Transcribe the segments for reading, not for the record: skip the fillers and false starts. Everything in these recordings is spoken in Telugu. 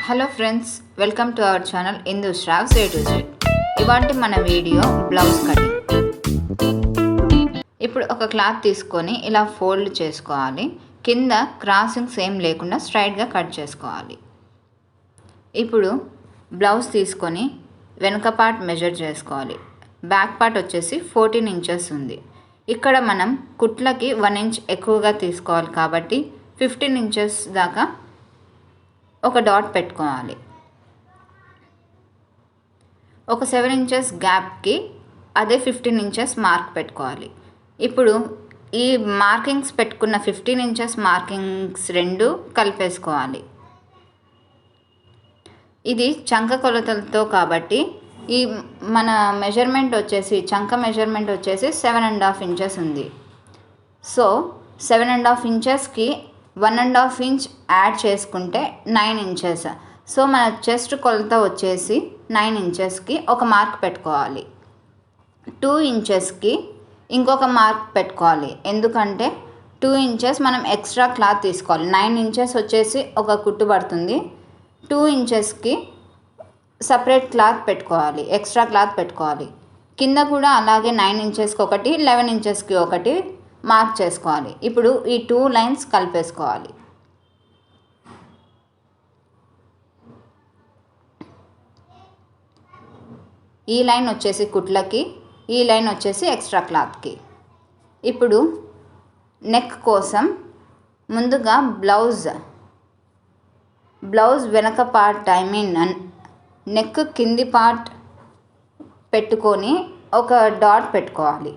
Hello friends, welcome to our channel Indu Shravs A to Z. ఇవాంటి మన వీడియో బ్లౌజ్ కటింగ్. ఇప్పుడు ఒక క్లాత్ తీసుకొని ఇలా ఫోల్డ్ చేసుకోవాలి. కింద క్రాసింగ్స్ ఏం లేకుండా స్ట్రైట్గా కట్ చేసుకోవాలి. ఇప్పుడు బ్లౌజ్ తీసుకొని వెనుక పార్ట్ మెజర్ చేసుకోవాలి. బ్యాక్ పార్ట్ వచ్చేసి 14 ఇంచెస్ ఉంది. ఇక్కడ మనం కుట్లకి 1 ఇంచ్ ఎక్కువగా తీసుకోవాలి కాబట్టి 15 ఇంచెస్ దాకా ఒక డాట్ పెట్టుకోవాలి. ఒక 7 ఇంచెస్ గ్యాప్కి అదే 15 ఇంచెస్ మార్క్ పెట్టుకోవాలి. ఇప్పుడు ఈ మార్కింగ్స్ పెట్టుకున్న 15 ఇంచెస్ మార్కింగ్స్ రెండు కలిపేసుకోవాలి. ఇది చంక కొలతలతో కాబట్టి ఈ మన మెజర్మెంట్ వచ్చేసి చంక మెజర్మెంట్ వచ్చేసి 7.5 ఇంచెస్ ఉంది. సో 7.5 ఇంచెస్కి 1.5 ఇంచ్ యాడ్ చేసుకుంటే 9 ఇంచెస్. సో మన చెస్ట్ కొలత వచ్చేసి 9 ఇంచెస్కి ఒక మార్క్ పెట్టుకోవాలి. 2 ఇంచెస్కి ఇంకొక మార్క్ పెట్టుకోవాలి. ఎందుకంటే 2 ఇంచెస్ మనం ఎక్స్ట్రా క్లాత్ తీసుకోవాలి. 9 ఇంచెస్ వచ్చేసి ఒక కుట్టు పడుతుంది. 2 ఇంచెస్కి సపరేట్ క్లాత్ పెట్టుకోవాలి, ఎక్స్ట్రా క్లాత్ పెట్టుకోవాలి. కింద కూడా అలాగే 9 ఇంచెస్కి ఒకటి, 11 ఇంచెస్కి ఒకటి మార్క్ చేసుకోవాలి. ఇప్పుడు ఈ 2 లైన్స్ కలిపేసుకోవాలి. ఈ లైన్ వచ్చేసి కుట్లకి, ఈ లైన్ వచ్చేసి ఎక్స్ట్రా క్లాత్కి. ఇప్పుడు నెక్ కోసం ముందుగా బ్లౌజ్ వెనక పార్ట్ నెక్ కింది పార్ట్ పెట్టుకొని ఒక డాట్ పెట్టుకోవాలి.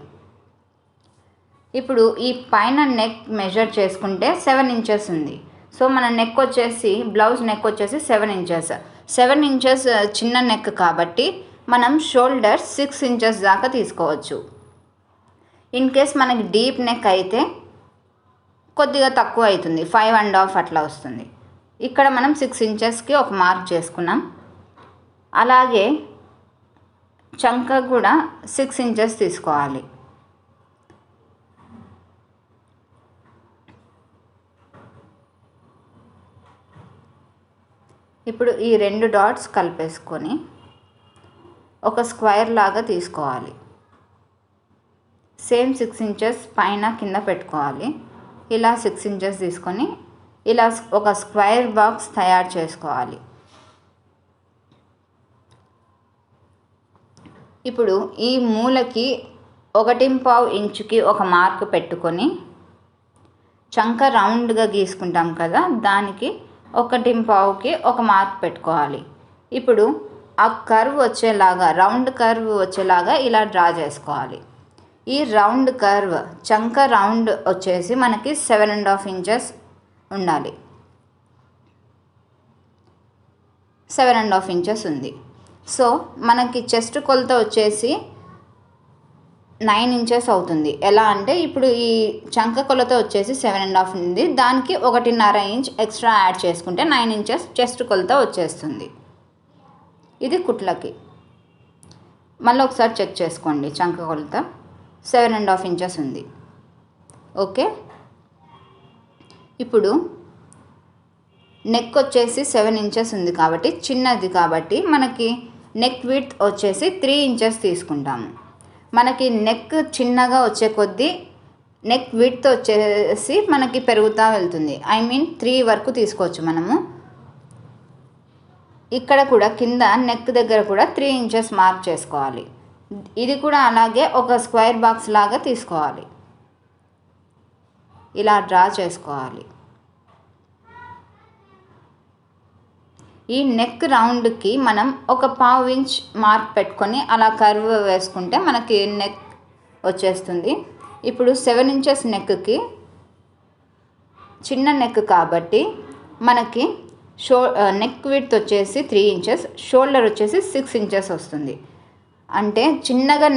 ఇప్పుడు ఈ పైన నెక్ మెజర్ చేసుకుంటే 7 ఇంచెస్ ఉంది. సో మన నెక్ వచ్చేసి బ్లౌజ్ నెక్ వచ్చేసి 7 ఇంచెస్. 7 ఇంచెస్ చిన్న నెక్ కాబట్టి మనం షోల్డర్ 6 ఇంచెస్ దాకా తీసుకోవచ్చు. ఇన్ కేస్ మనకి డీప్ నెక్ అయితే కొద్దిగా తక్కువ అవుతుంది, 5.5 అట్లా వస్తుంది. ఇక్కడ మనం 6 ఇంచెస్కి ఒక మార్క్ చేసుకున్నాం. అలాగే చంక కూడా 6 ఇంచెస్ తీసుకోవాలి. ఇప్పుడు ఈ 2 డాట్స్ కలిపేసుకొని ఒక స్క్వేర్ లాగా తీసుకోవాలి. సేమ్ 6 ఇంచెస్ పైన కింద పెట్టుకోవాలి. ఇలా 6 ఇంచెస్ తీసుకొని ఇలా ఒక స్క్వేర్ బాక్స్ తయారు చేసుకోవాలి. ఇప్పుడు ఈ మూలకి 1.5 ఇంచుకి ఒక మార్క్ పెట్టుకొని చంక రౌండ్గా గీసుకుంటాం కదా, దానికి 1.5కి ఒక మార్క్ పెట్టుకోవాలి. ఇప్పుడు ఆ కర్వ్ వచ్చేలాగా, రౌండ్ కర్వ్ వచ్చేలాగా ఇలా డ్రా చేసుకోవాలి. ఈ రౌండ్ కర్వ్ చంక రౌండ్ వచ్చేసి మనకి 7.5 ఇంచెస్ ఉండాలి. 7.5 ఇంచెస్ ఉంది. సో మనకి చెస్ట్ కొలత వచ్చేసి 9 ఇంచెస్ అవుతుంది. ఎలా అంటే ఇప్పుడు ఈ చంక కొలత వచ్చేసి 7.5 ఉంది, దానికి 1.5 ఇంచ్ ఎక్స్ట్రా యాడ్ చేసుకుంటే 9 ఇంచెస్ చెస్ట్ కొలత వచ్చేస్తుంది. ఇది కుట్లకి. మళ్ళీ ఒకసారి చెక్ చేసుకోండి. చంక కొలత 7.5 ఇంచెస్ ఉంది. ఓకే. ఇప్పుడు నెక్ వచ్చేసి 7 ఇంచెస్ ఉంది కాబట్టి చిన్నది కాబట్టి మనకి నెక్ విడ్త్ వచ్చేసి 3 ఇంచెస్ తీసుకుంటాము. మనకి నెక్ చిన్నగా వచ్చే కొద్దీ నెక్ విడ్త్ వచ్చేసి మనకి పెరుగుతూ వెళ్తుంది. 3 వరకు తీసుకోవచ్చు మనము. ఇక్కడ కూడా కింద నెక్ దగ్గర కూడా 3 ఇంచెస్ మార్క్ చేసుకోవాలి. ఇది కూడా అలాగే ఒక స్క్వేర్ బాక్స్ లాగా తీసుకోవాలి. ఇలా డ్రా చేసుకోవాలి. ఈ నెక్ రౌండ్కి మనం ఒక 1/2 ఇంచ్ మార్క్ పెట్టుకొని అలా కర్వ్ వేసుకుంటే మనకి నెక్ వచ్చేస్తుంది. ఇప్పుడు 7 ఇంచెస్ నెక్కి చిన్న నెక్ కాబట్టి మనకి నెక్ విడ్త్ వచ్చేసి 3 ఇంచెస్, షోల్డర్ వచ్చేసి 6 ఇంచెస్ వస్తుంది. అంటే చిన్నగా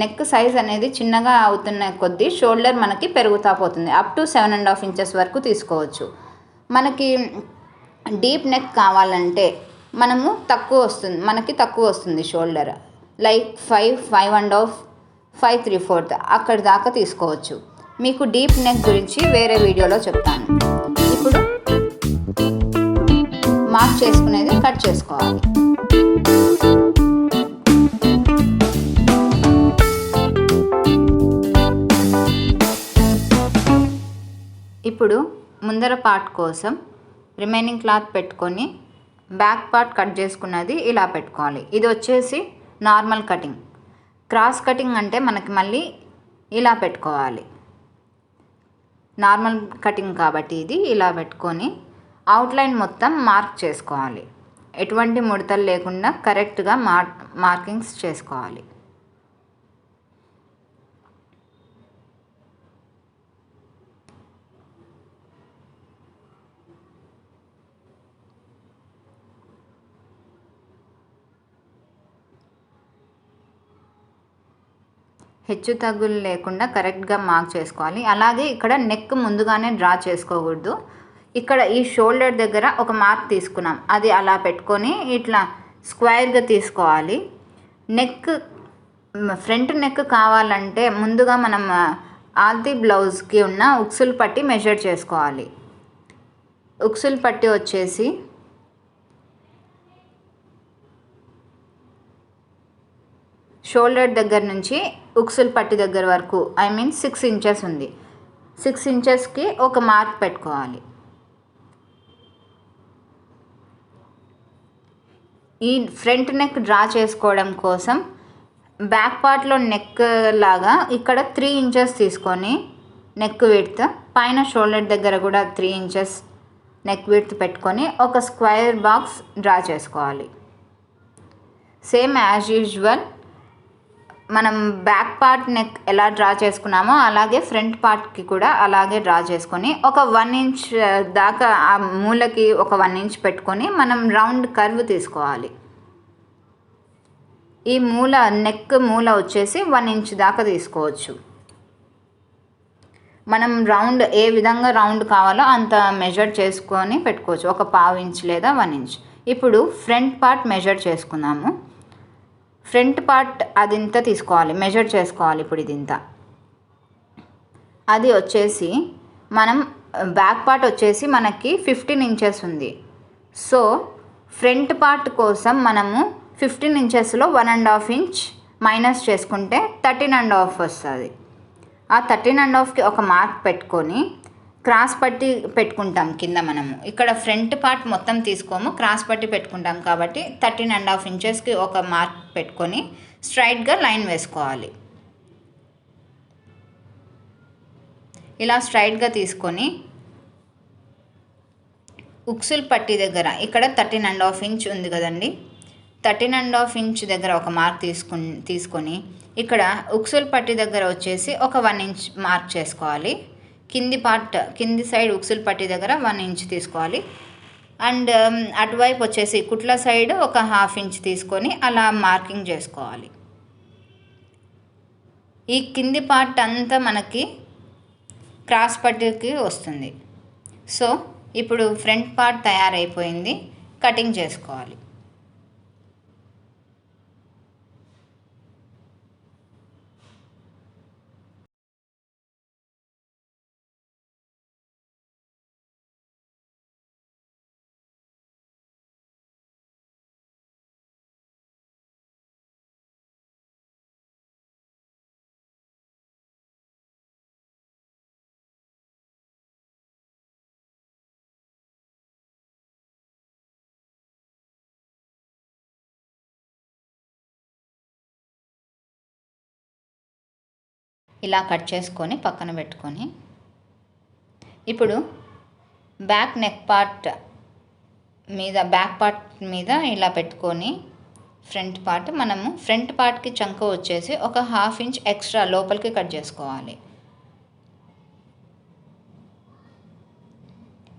నెక్ సైజ్ అనేది చిన్నగా అవుతున్న కొద్దీ షోల్డర్ మనకి పెరుగుతూ పోతుంది. అప్ టు 7.5 ఇంచెస్ వరకు తీసుకోవచ్చు. మనకి డీప్ నెక్ కావాలంటే మనకి తక్కువ వస్తుంది షోల్డర్. లైక్ 5.5, 5 3/4 అక్కడి దాకా తీసుకోవచ్చు. మీకు డీప్ నెక్ గురించి వేరే వీడియోలో చెప్తాను. ఇప్పుడు మార్క్ చేసుకునేది కట్ చేసుకోవాలి. ఇప్పుడు ముందర పార్ట్ కోసం రిమైనింగ్ క్లాత్ పెట్టుకొని బ్యాక్ పార్ట్ కట్ చేసుకున్నది ఇలా పెట్టుకోవాలి. ఇది వచ్చేసి నార్మల్ కటింగ్. క్రాస్ కటింగ్ అంటే మనకి మళ్ళీ ఇలా పెట్టుకోవాలి. నార్మల్ కటింగ్ కాబట్టి ఇది ఇలా పెట్టుకొని అవుట్లైన్ మొత్తం మార్క్ చేసుకోవాలి. ఎటువంటి ముడతలు లేకుండా కరెక్ట్గా మార్కింగ్స్ చేసుకోవాలి. హెచ్చు తగ్గులు లేకుండా కరెక్ట్గా మార్క్ చేసుకోవాలి. అలాగే ఇక్కడ నెక్ ముందుగానే డ్రా చేసుకోకూడదు. ఇక్కడ ఈ షోల్డర్ దగ్గర ఒక మార్క్ తీసుకున్నాం, అది అలా పెట్టుకొని ఇట్లా స్క్వేర్గా తీసుకోవాలి. నెక్ ఫ్రంట్ నెక్ కావాలంటే ముందుగా మనం ఆల్తీ బ్లౌజ్కి ఉన్న ఉక్సులు పట్టి మెజర్ చేసుకోవాలి. ఉక్సులు పట్టి వచ్చేసి షోల్డర్ దగ్గర నుంచి ఉక్సులు పట్టి దగ్గర వరకు 6 ఇంచెస్ ఉంది. 6 ఇంచెస్కి ఒక మార్క్ పెట్టుకోవాలి. ఈ ఫ్రంట్ నెక్ డ్రా చేసుకోవడం కోసం బ్యాక్ పార్ట్లో నెక్ లాగా ఇక్కడ 3 ఇంచెస్ తీసుకొని నెక్ విడ్త్, పైన షోల్డర్ దగ్గర కూడా 3 ఇంచెస్ నెక్ విడ్త్ పెట్టుకొని ఒక స్క్వేర్ బాక్స్ డ్రా చేసుకోవాలి. సేమ్ యాజ్ యూజువల్ మనం బ్యాక్ పార్ట్ నెక్ ఎలా డ్రా చేసుకున్నామో అలాగే ఫ్రంట్ పార్ట్కి కూడా అలాగే డ్రా చేసుకొని ఒక 1 ఇంచ్ దాకా ఆ మూలకి ఒక 1 ఇంచ్ పెట్టుకొని మనం రౌండ్ కర్వ్ తీసుకోవాలి. ఈ మూల నెక్ మూల వచ్చేసి 1 ఇంచ్ దాకా తీసుకోవచ్చు. మనం రౌండ్ ఏ విధంగా రౌండ్ కావాలో అంత మెజర్ చేసుకొని పెట్టుకోవచ్చు, ఒక 1/2 ఇంచ్ లేదా 1 ఇంచ్. ఇప్పుడు ఫ్రంట్ పార్ట్ మెజర్ చేసుకుందాము. ఫ్రంట్ పార్ట్ అది ఇంత తీసుకోవాలి, మెజర్ చేసుకోవాలి. ఇప్పుడు ఇది ఇంత, అది వచ్చేసి మనం బ్యాక్ పార్ట్ వచ్చేసి మనకి 15 ఇంచెస్ ఉంది. సో ఫ్రంట్ పార్ట్ కోసం మనము 15 ఇంచెస్లో 1.5 ఇంచ్ మైనస్ చేసుకుంటే 13.5 వస్తుంది. ఆ 13.5కి ఒక మార్క్ పెట్టుకొని క్రాస్ పట్టి పెట్టుకుంటాం కింద. మనము ఇక్కడ ఫ్రంట్ పార్ట్ మొత్తం తీసుకోము, క్రాస్ పట్టి పెట్టుకుంటాం కాబట్టి 13.5 ఇంచెస్కి ఒక మార్క్ పెట్టుకొని స్ట్రైట్గా లైన్ వేసుకోవాలి. ఇలా స్ట్రైట్గా తీసుకొని ఉక్సులు పట్టి దగ్గర ఇక్కడ 13.5 ఇంచ్ ఉంది కదండి, 13.5 ఇంచ్ దగ్గర ఒక మార్క్ తీసుకొని ఇక్కడ ఉక్సులు పట్టి దగ్గర వచ్చేసి ఒక 1 ఇంచ్ మార్క్ చేసుకోవాలి. కింది సైడ్ ఉక్సులు పట్టి దగ్గర 1 ఇంచ్ తీసుకోవాలి. అండ్ అటువైపు వచ్చేసి కుట్ల సైడ్ ఒక 1/2 ఇంచ్ తీసుకొని అలా మార్కింగ్ చేసుకోవాలి. ఈ కింది పార్ట్ అంతా మనకి క్రాస్ పట్టికి వస్తుంది. సో ఇప్పుడు ఫ్రంట్ పార్ట్ తయారైపోయింది, కటింగ్ చేసుకోవాలి. ఇలా కట్ చేసుకొని పక్కన పెట్టుకొని ఇప్పుడు బ్యాక్ పార్ట్ మీద ఇలా పెట్టుకొని మనము ఫ్రంట్ పార్ట్కి చంక వచ్చేసి ఒక 1/2 ఇంచ్ ఎక్స్ట్రా లోపలికి కట్ చేసుకోవాలి.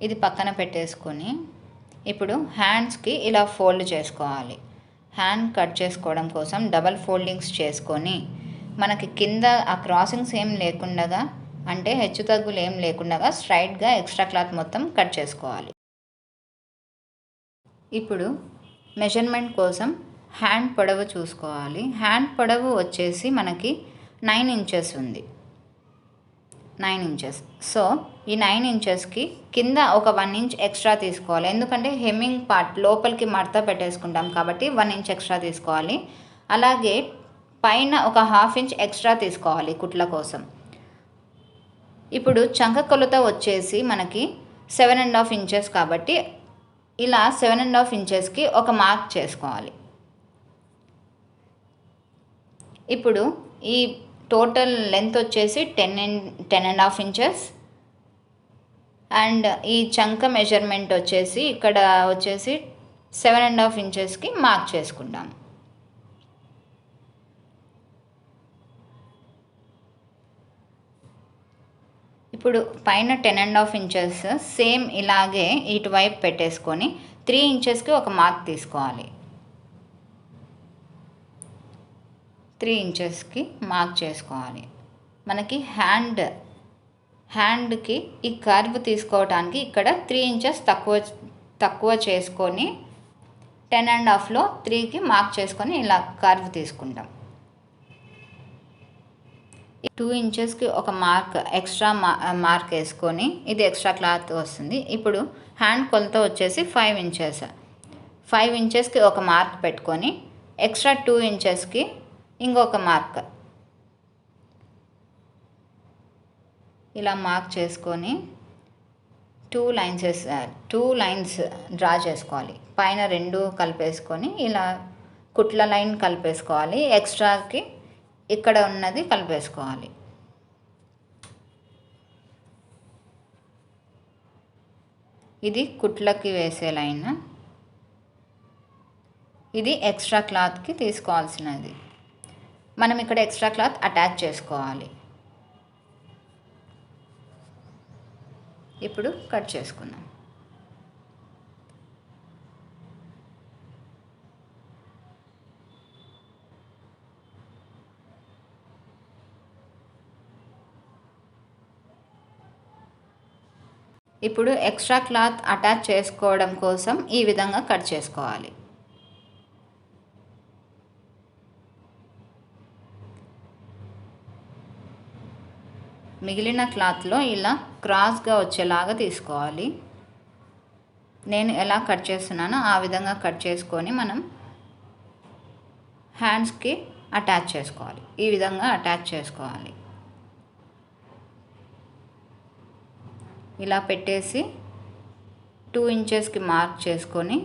ఇది పక్కన పెట్టేసుకొని ఇప్పుడు హ్యాండ్స్కి ఇలా ఫోల్డ్ చేసుకోవాలి. హ్యాండ్ కట్ చేసుకోవడం కోసం డబల్ ఫోల్డింగ్స్ చేసుకొని మనకి కింద ఆ క్రాసింగ్స్ ఏం లేకుండా, అంటే హెచ్చు తగ్గులు ఏం లేకుండా స్ట్రైట్గా ఎక్స్ట్రా క్లాత్ మొత్తం కట్ చేసుకోవాలి. ఇప్పుడు మెజర్మెంట్ కోసం హ్యాండ్ పొడవు చూసుకోవాలి. హ్యాండ్ పొడవు వచ్చేసి మనకి 9 ఇంచెస్ ఉంది. 9 ఇంచెస్. సో ఈ 9 ఇంచెస్కి కింద ఒక 1 ఇంచ్ ఎక్స్ట్రా తీసుకోవాలి, ఎందుకంటే హెమ్మింగ్ పార్ట్ లోపలికి మడత పెట్టేసుకుంటాం కాబట్టి 1 ఇంచ్ ఎక్స్ట్రా తీసుకోవాలి. అలాగే పైన ఒక 1/2 ఇంచ్ ఎక్స్ట్రా తీసుకోవాలి కుట్ల కోసం. ఇప్పుడు చంక కొలత వచ్చేసి మనకి 7.5 ఇంచెస్ కాబట్టి ఇలా 7.5 ఇంచెస్కి ఒక మార్క్ చేసుకోవాలి. ఇప్పుడు ఈ టోటల్ లెంత్ వచ్చేసి 10.5 ఇంచెస్ అండ్ ఈ చంక మెజర్మెంట్ వచ్చేసి ఇక్కడ వచ్చేసి 7.5 ఇంచెస్కి మార్క్ చేసుకుంటాం. ఇప్పుడు పైన 10.5 ఇంచెస్ సేమ్ ఇలాగే ఇటువైపు పెట్టేసుకొని 3 ఇంచెస్కి ఒక మార్క్ తీసుకోవాలి. 3 ఇంచెస్కి మార్క్ చేసుకోవాలి. మనకి హ్యాండ్కి ఈ కర్వ్ తీసుకోవడానికి ఇక్కడ 3 ఇంచెస్ తక్కువ చేసుకొని 10.5లో 3కి మార్క్ చేసుకొని ఇలా కర్వ్ తీసుకుంటాం. 2 ఇంచెస్కి ఒక మార్క్ ఎక్స్ట్రా మార్క్ వేసుకొని ఇది ఎక్స్ట్రా క్లాత్ వస్తుంది. ఇప్పుడు హ్యాండ్ కొలత వచ్చేసి 5 ఇంచెస్కి ఒక మార్క్ పెట్టుకొని ఎక్స్ట్రా 2 ఇంచెస్కి ఇంకొక మార్క్ ఇలా మార్క్ చేసుకొని 2 లైన్స్ డ్రా చేసుకోవాలి. పైన 2 కలిపేసుకొని ఇలా కుట్ల లైన్ కలిపేసుకోవాలి. ఎక్స్ట్రాకి ఇక్కడ ఉన్నది కలిపేసుకోవాలి. ఇది కుట్లకి వేసే లైన్, ఇది ఎక్స్ట్రా క్లాత్కి తీసుకోవాల్సినది. మనం ఇక్కడ ఎక్స్ట్రా క్లాత్ అటాచ్ చేసుకోవాలి. ఇప్పుడు కట్ చేసుకుందాం. ఇప్పుడు ఎక్స్ట్రా క్లాత్ అటాచ్ చేసుకోవడం కోసం ఈ విధంగా కట్ చేసుకోవాలి. మిగిలిన క్లాత్లో ఇలా క్రాస్గా వచ్చేలాగా తీసుకోవాలి. నేను ఎలా కట్ చేస్తున్నానో ఆ విధంగా కట్ చేసుకొని మనం హ్యాండ్స్కి అటాచ్ చేసుకోవాలి. ఈ విధంగా అటాచ్ చేసుకోవాలి. ఇలా పెట్టేసి 2 ఇంచెస్కి మార్క్ చేసుకొని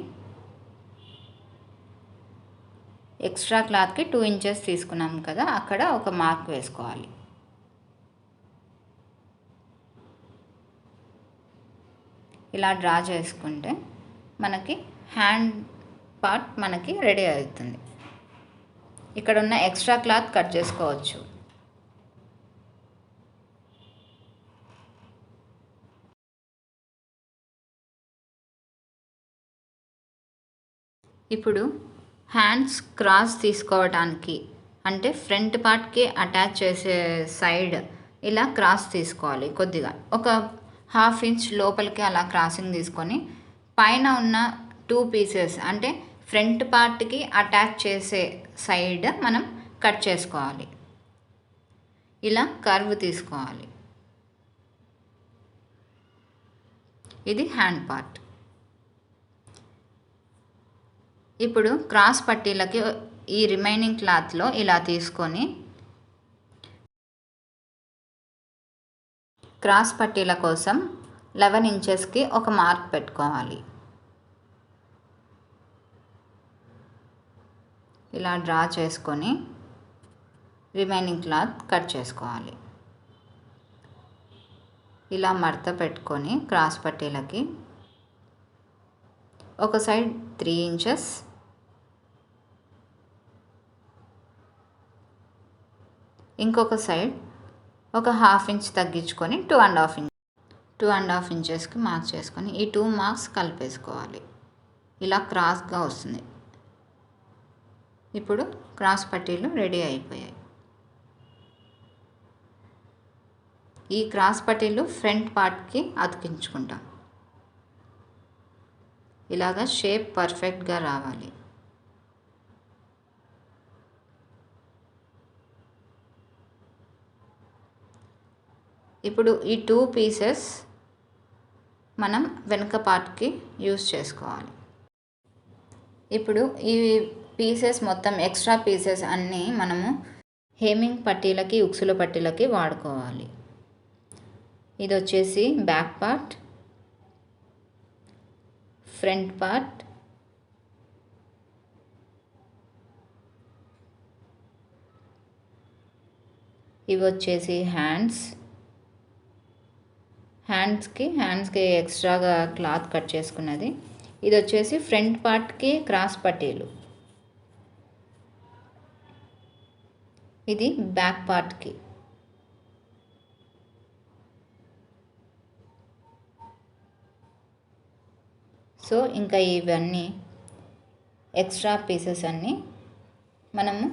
ఎక్స్ట్రా క్లాత్కి 2 ఇంచెస్ తీసుకున్నాం కదా, అక్కడ ఒక మార్క్ వేసుకోవాలి. ఇలా డ్రా చేసుకుంటే మనకి హ్యాండ్ పార్ట్ మనకి రెడీ అవుతుంది. ఇక్కడ ఉన్న ఎక్స్ట్రా క్లాత్ కట్ చేసుకోవచ్చు. ఇప్పుడు హ్యాండ్స్ క్రాస్ తీసుకోవడానికి అంటే ఫ్రంట్ పార్ట్కి అటాచ్ చేసే సైడ్ ఇలా క్రాస్ తీసుకోవాలి. కొద్దిగా ఒక 1/2 ఇంచ్ లోపలికి అలా క్రాసింగ్ తీసుకొని పైన ఉన్న 2 పీసెస్ అంటే ఫ్రంట్ పార్ట్కి అటాచ్ చేసే సైడ్ మనం కట్ చేసుకోవాలి. ఇలా కర్వ్ తీసుకోవాలి. ఇది హ్యాండ్ పార్ట్. ఇప్పుడు క్రాస్ పట్టీలకి ఈ రిమైనింగ్ క్లాత్లో ఇలా తీసుకొని క్రాస్ పట్టీల కోసం 11 ఇంచెస్కి ఒక మార్క్ పెట్టుకోవాలి. ఇలా డ్రా చేసుకొని రిమైనింగ్ క్లాత్ కట్ చేసుకోవాలి. ఇలా మడత పెట్టుకొని క్రాస్ పట్టీలకి ఒక సైడ్ 3 ఇంచెస్ ఇంకొక సైడ్ ఒక 1/2 ఇంచ్ తగ్గించుకొని 2.5 ఇంచెస్కి మార్క్ చేసుకొని ఈ 2 మార్క్స్ కలిపేసుకోవాలి. ఇలా క్రాస్గా వస్తుంది. ఇప్పుడు క్రాస్ పట్టీలు రెడీ అయిపోయాయి. ఈ క్రాస్ పట్టీలు ఫ్రంట్ పార్ట్కి అతికించుకుంటాం. ఇలాగా షేప్ పర్ఫెక్ట్గా రావాలి. ఇప్పుడు ఈ 2 పీసెస్ మనం వెనక పార్ట్కి యూస్ చేసుకోవాలి. ఇప్పుడు ఈ పీసెస్ మొత్తం ఎక్స్ట్రా పీసెస్ అన్నీ మనము హేమింగ్ పట్టీలకి ఉక్సుల పట్టీలకి వాడుకోవాలి. ఇది వచ్చేసి బ్యాక్ పార్ట్, ఫ్రంట్ పార్ట్, ఇవి వచ్చేసి హ్యాండ్స్కి ఎక్స్ట్రాగా క్లాత్ కట్ చేసుకున్నది. ఇది వచ్చేసి ఫ్రంట్ పార్ట్కి క్రాస్ పట్టీలు, ఇది బ్యాక్ పార్ట్కి. సో ఇంకా ఇవన్నీ ఎక్స్ట్రా పీసెస్ అన్నీ మనము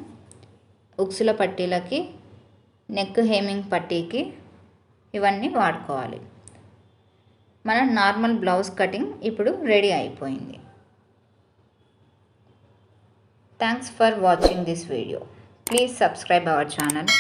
ఉక్సుల పట్టీలకి, నెక్ హేమింగ్ పట్టీకి ఇవన్నీ వాడుకోవాలి. మన నార్మల్ బ్లౌజ్ కటింగ్ ఇప్పుడు రెడీ అయిపోయింది. Thanks for watching this video. Please subscribe our channel.